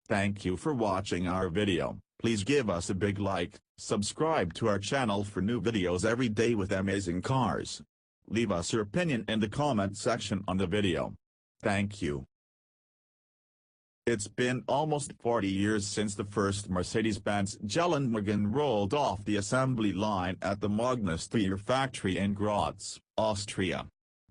Thank you for watching our video. Please give us a big like, subscribe to our channel for new videos every day with amazing cars. Leave us your opinion in the comment section on the video. Thank you. It's been almost 40 years since the first Mercedes-Benz Geländewagen rolled off the assembly line at the Magna Steyr factory in Graz, Austria.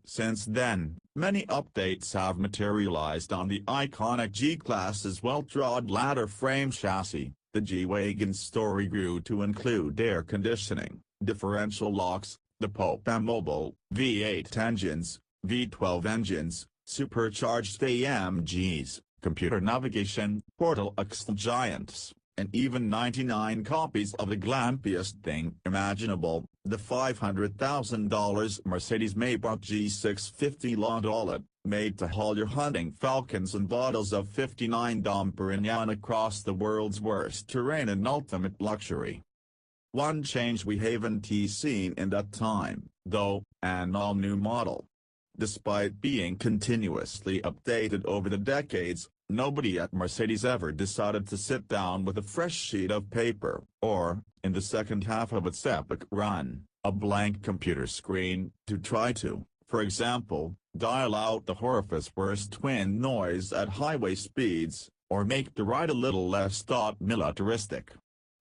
Since then, many updates have materialized on the iconic G-Class's well-trod ladder frame chassis. The G-Wagon's story grew to include air conditioning, differential locks, the Popemobile, V8 engines, V12 engines, supercharged AMGs, computer navigation, portal axle giants, and even 99 copies of the glampiest thing imaginable, the $500,000 Mercedes-Maybach G650 Landaulet, made to haul your hunting falcons and bottles of 59 Dom Perignon across the world's worst terrain in ultimate luxury. One change we haven't seen in that time, though, an all-new model. Despite being continuously updated over the decades, nobody at Mercedes ever decided to sit down with a fresh sheet of paper, or, in the second half of its epic run, a blank computer screen, to try to, for example, dial out the horrifice worst twin noise at highway speeds, or make the ride a little less militaristic.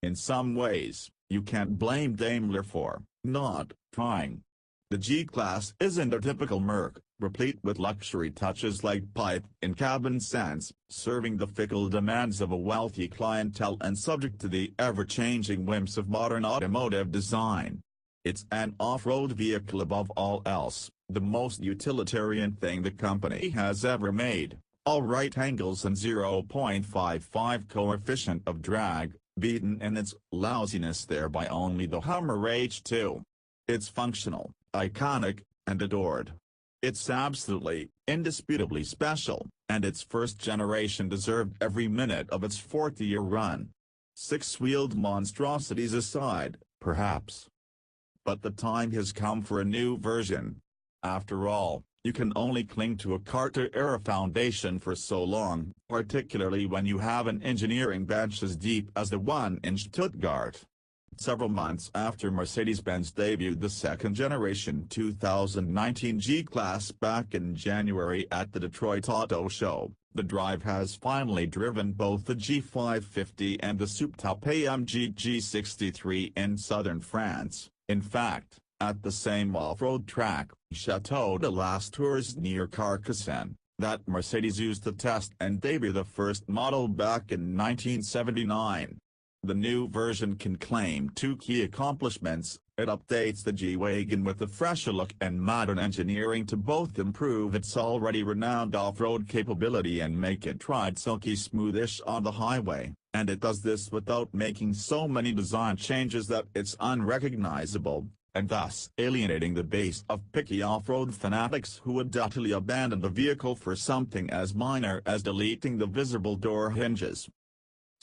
In some ways, you can't blame Daimler for not trying. The G-Class isn't a typical Merc, replete with luxury touches like pipe in cabin scents, serving the fickle demands of a wealthy clientele and subject to the ever-changing whims of modern automotive design. It's an off-road vehicle above all else, the most utilitarian thing the company has ever made. All right angles and 0.55 coefficient of drag, beaten in its lousiness there by only the Hummer H2. It's functional, iconic, and adored. It's absolutely, indisputably special, and its first generation deserved every minute of its 40-year run. Six-wheeled monstrosities aside, perhaps. But the time has come for a new version. After all, you can only cling to a Carter-era foundation for so long, particularly when you have an engineering bench as deep as the one in Stuttgart. Several months after Mercedes-Benz debuted the second-generation 2019 G-Class back in January at the Detroit Auto Show, the drive has finally driven both the G550 and the souped-up AMG G63 in southern France. In fact, at the same off-road track, Château de las Tours near Carcassonne, that Mercedes used to test and debut the first model back in 1979. The new version can claim two key accomplishments. It updates the G-Wagon with a fresher look and modern engineering to both improve its already renowned off-road capability and make it ride silky smoothish on the highway, and it does this without making so many design changes that it's unrecognizable, and thus alienating the base of picky off-road fanatics who would utterly abandon the vehicle for something as minor as deleting the visible door hinges.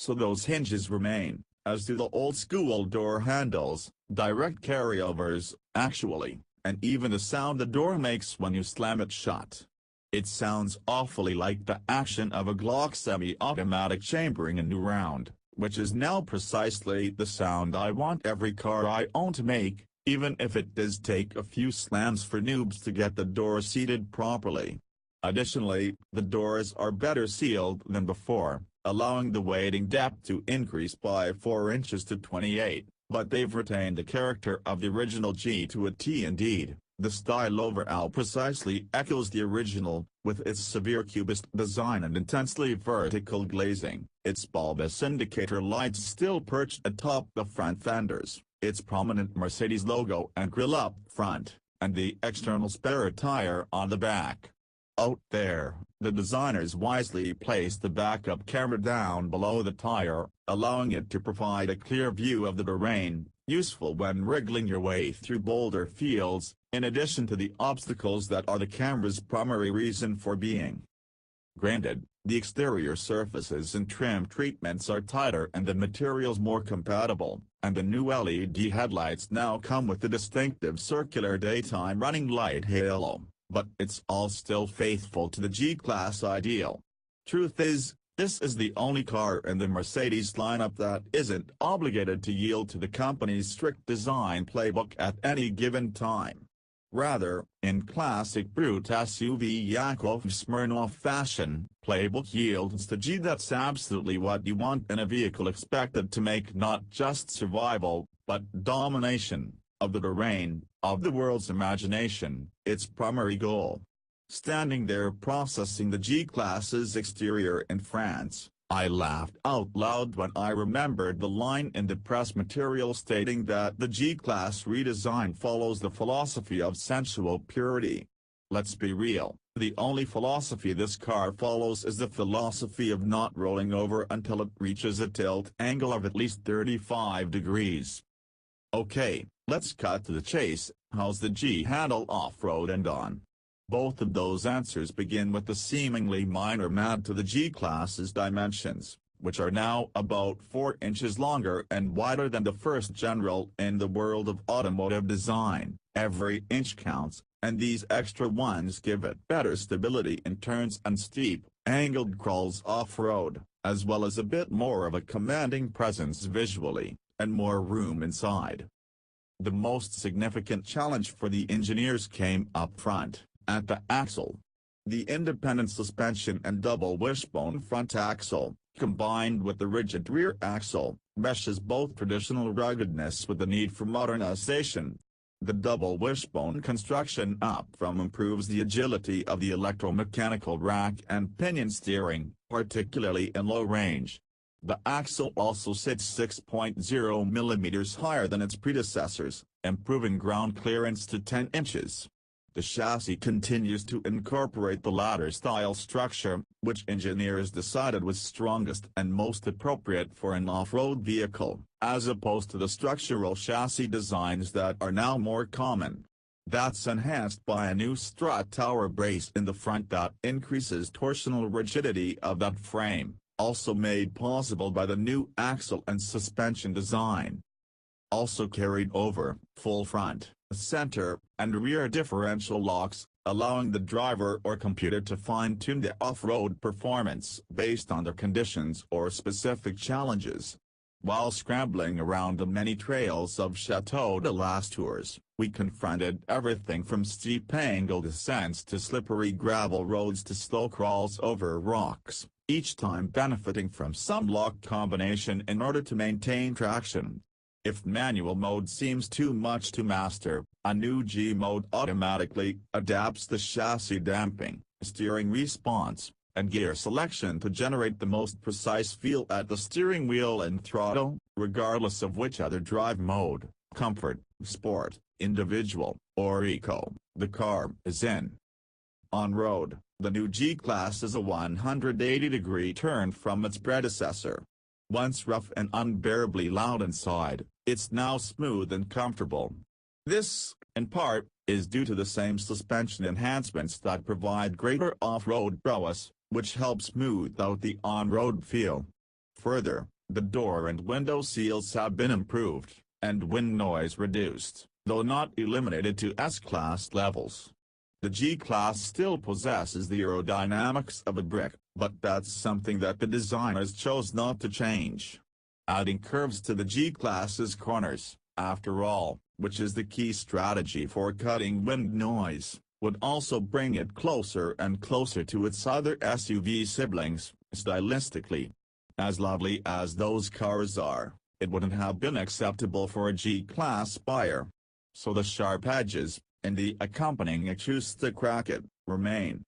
So those hinges remain, as do the old-school door handles, direct carryovers, actually, and even the sound the door makes when you slam it shut. It sounds awfully like the action of a Glock semi-automatic chambering a new round, which is now precisely the sound I want every car I own to make, even if it does take a few slams for noobs to get the door seated properly. Additionally, the doors are better sealed than before, allowing the weighting depth to increase by 4 inches to 28, but they've retained the character of the original G to a T. Indeed, the style overall precisely echoes the original, with its severe cubist design and intensely vertical glazing, its bulbous indicator lights still perched atop the front fenders, its prominent Mercedes logo and grille up front, and the external spare tire on the back. Out there, the designers wisely placed the backup camera down below the tire, allowing it to provide a clear view of the terrain, useful when wriggling your way through boulder fields, in addition to the obstacles that are the camera's primary reason for being. Granted, the exterior surfaces and trim treatments are tighter and the materials more compatible, and the new LED headlights now come with the distinctive circular daytime running light halo. But it's all still faithful to the G-Class ideal. Truth is, This is the only car in the Mercedes lineup that isn't obligated to yield to the company's strict design playbook at any given time. Rather, in classic brute SUV Yakov Smirnoff fashion, playbook yields to G. That's absolutely what you want in a vehicle, expected to make not just survival, but domination of the terrain, of the world's imagination, its primary goal. Standing there processing the G-Class's exterior in France, I laughed out loud when I remembered the line in the press material stating that the G-Class redesign follows the philosophy of sensual purity. Let's be real, the only philosophy this car follows is the philosophy of not rolling over until it reaches a tilt angle of at least 35 degrees. Okay, let's cut to the chase. How's the G handle off-road and on? Both of those answers begin with the seemingly minor add to the G-Class's dimensions, which are now about 4 inches longer and wider than the first general in the world of automotive design. Every inch counts, and these extra ones give it better stability in turns and steep, angled crawls off-road, as well as a bit more of a commanding presence visually, and more room inside. The most significant challenge for the engineers came up front, at the axle. The independent suspension and double wishbone front axle, combined with the rigid rear axle, meshes both traditional ruggedness with the need for modernization. The double wishbone construction up front improves the agility of the electromechanical rack and pinion steering, particularly in low range. The axle also sits 6.0 mm higher than its predecessors, improving ground clearance to 10 inches. The chassis continues to incorporate the ladder-style structure, which engineers decided was strongest and most appropriate for an off-road vehicle, as opposed to the structural chassis designs that are now more common. That's enhanced by a new strut tower brace in the front that increases torsional rigidity of that frame, also made possible by the new axle and suspension design. Also carried over, full front, center, and rear differential locks, allowing the driver or computer to fine-tune the off-road performance based on their conditions or specific challenges. While scrambling around the many trails of Chateau de las Tours, we confronted everything from steep angle descents to slippery gravel roads to slow crawls over rocks, each time benefiting from some lock combination in order to maintain traction. If manual mode seems too much to master, a new G mode automatically adapts the chassis damping, steering response, and gear selection to generate the most precise feel at the steering wheel and throttle, regardless of which other drive mode, comfort, sport, individual, or eco, the car is in. On-road, the new G-Class is a 180-degree turn from its predecessor. Once rough and unbearably loud inside, it's now smooth and comfortable. This, in part, is due to the same suspension enhancements that provide greater off-road prowess, which help smooth out the on-road feel. Further, the door and window seals have been improved, and wind noise reduced, though not eliminated to S-Class levels. The G-Class still possesses the aerodynamics of a brick, but that's something that the designers chose not to change. Adding curves to the G-Class's corners, after all, which is the key strategy for cutting wind noise, would also bring it closer and closer to its other SUV siblings, stylistically. As lovely as those cars are, it wouldn't have been acceptable for a G-Class buyer. So the sharp edges, and the accompanying acoustic racket, remain.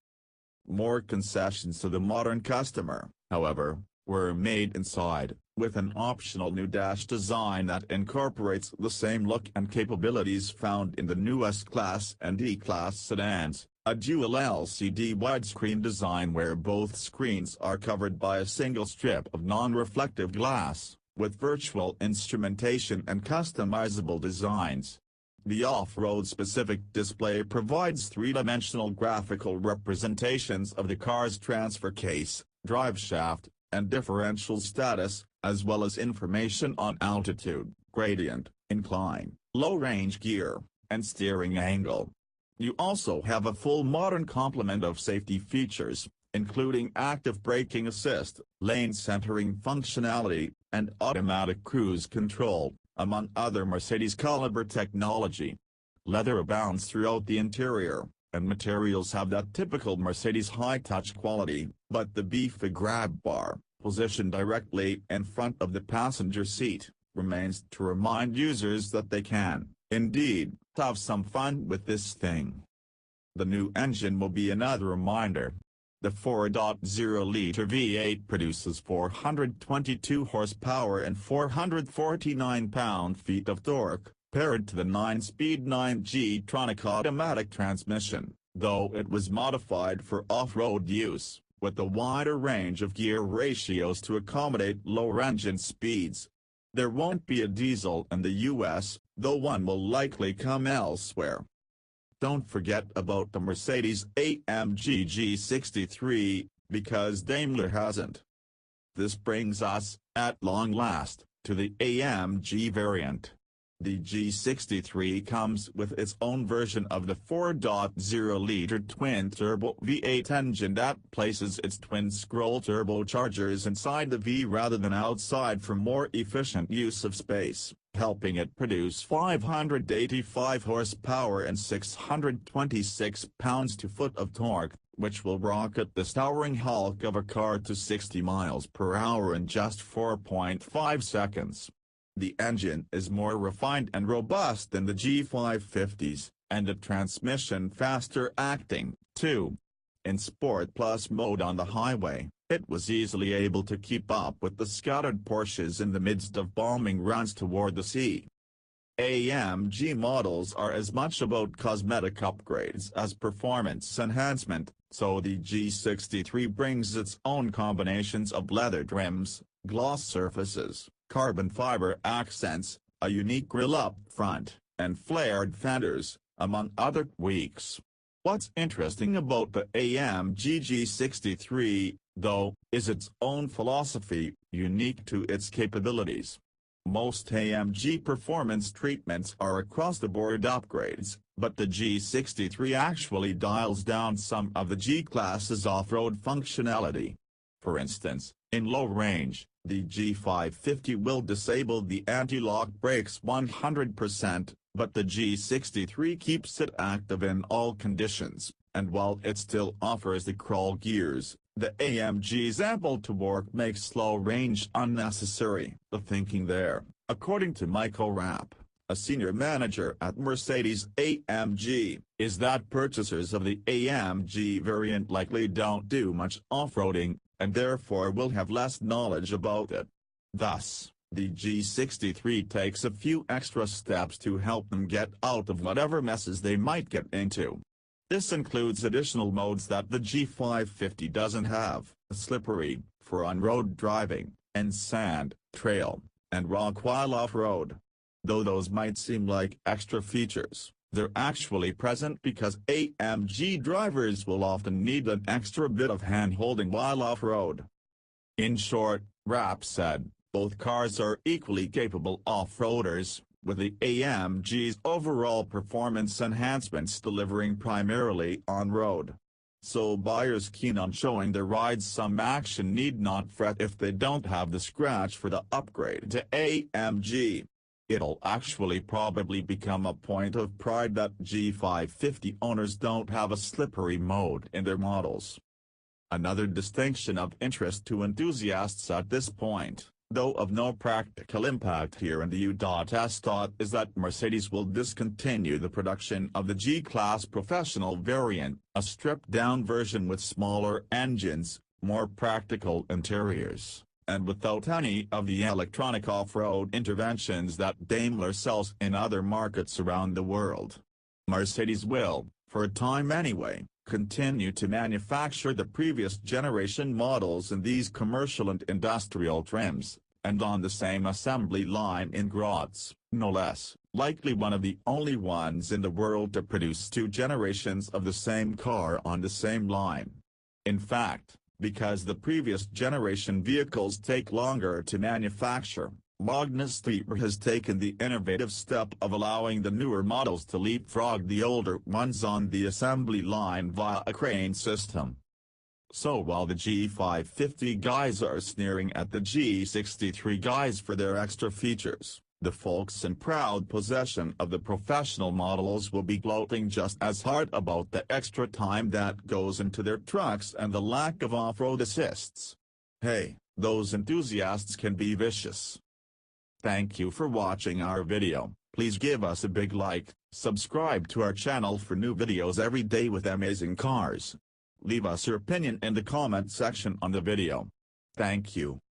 More concessions to the modern customer, however, were made inside, with an optional new dash design that incorporates the same look and capabilities found in the new S-Class and E-Class sedans, a dual LCD widescreen design where both screens are covered by a single strip of non-reflective glass, with virtual instrumentation and customizable designs. The off-road specific display provides three-dimensional graphical representations of the car's transfer case, drive shaft, and differential status, as well as information on altitude, gradient, incline, low-range gear, and steering angle. You also have a full modern complement of safety features, including active braking assist, lane centering functionality, and automatic cruise control, among other Mercedes-caliber technology. Leather abounds throughout the interior, and materials have that typical Mercedes high-touch quality, but the beefy grab bar, positioned directly in front of the passenger seat, remains to remind users that they can, indeed, have some fun with this thing. The new engine will be another reminder. The 4.0-liter V8 produces 422 horsepower and 449 pound-feet of torque, paired to the 9-speed 9G-tronic automatic transmission, though it was modified for off-road use, with a wider range of gear ratios to accommodate lower engine speeds. There won't be a diesel in the US, though one will likely come elsewhere. Don't forget about the Mercedes-AMG G63, because Daimler hasn't. This brings us, at long last, to the AMG variant. The G63 comes with its own version of the 4.0-liter twin-turbo V8 engine that places its twin-scroll turbochargers inside the V rather than outside for more efficient use of space, helping it produce 585 horsepower and 626 pounds-to-foot of torque, which will rocket the towering hulk of a car to 60 miles per hour in just 4.5 seconds. The engine is more refined and robust than the G550s, and the transmission faster acting, too. In Sport Plus mode on the highway, it was easily able to keep up with the scattered Porsches in the midst of bombing runs toward the sea. AMG models are as much about cosmetic upgrades as performance enhancement, so the G63 brings its own combinations of leather trims, gloss surfaces, carbon fiber accents, a unique grille up front, and flared fenders, among other tweaks. What's interesting about the AMG G63, though, is its own philosophy, unique to its capabilities. Most AMG performance treatments are across-the-board upgrades, but the G63 actually dials down some of the G-Class's off-road functionality. For instance, in low range, the G550 will disable the anti-lock brakes 100%, but the G63 keeps it active in all conditions, and while it still offers the crawl gears, the AMG's ample torque makes slow range unnecessary. The thinking there, according to Michael Rapp, a senior manager at Mercedes-AMG, is that purchasers of the AMG variant likely don't do much off-roading, and therefore will have less knowledge about it. Thus, the G63 takes a few extra steps to help them get out of whatever messes they might get into. This includes additional modes that the G550 doesn't have: slippery, for on-road driving, and sand, trail, and rock while off-road. Though those might seem like extra features, they're actually present because AMG drivers will often need an extra bit of hand-holding while off-road. In short, Rapp said, both cars are equally capable off-roaders, with the AMG's overall performance enhancements delivering primarily on-road. So buyers keen on showing their rides some action need not fret if they don't have the scratch for the upgrade to AMG. It'll actually probably become a point of pride that G550 owners don't have a slippery mode in their models. Another distinction of interest to enthusiasts at this point, though of no practical impact here in the U.S., is that Mercedes will discontinue the production of the G-Class Professional variant, a stripped-down version with smaller engines, more practical interiors, and without any of the electronic off-road interventions that Daimler sells in other markets around the world. Mercedes will, for a time anyway, continue to manufacture the previous generation models in these commercial and industrial trims, and on the same assembly line in Graz, no less, likely one of the only ones in the world to produce two generations of the same car on the same line. In fact, because the previous generation vehicles take longer to manufacture, Magna Steyr has taken the innovative step of allowing the newer models to leapfrog the older ones on the assembly line via a crane system. So while the G550 guys are sneering at the G63 guys for their extra features, the folks in proud possession of the professional models will be gloating just as hard about the extra time that goes into their trucks and the lack of off-road assists. Hey, those enthusiasts can be vicious. Thank you for watching our video. Please give us a big like, subscribe to our channel for new videos every day with amazing cars. Leave us your opinion in the comment section on the video. Thank you.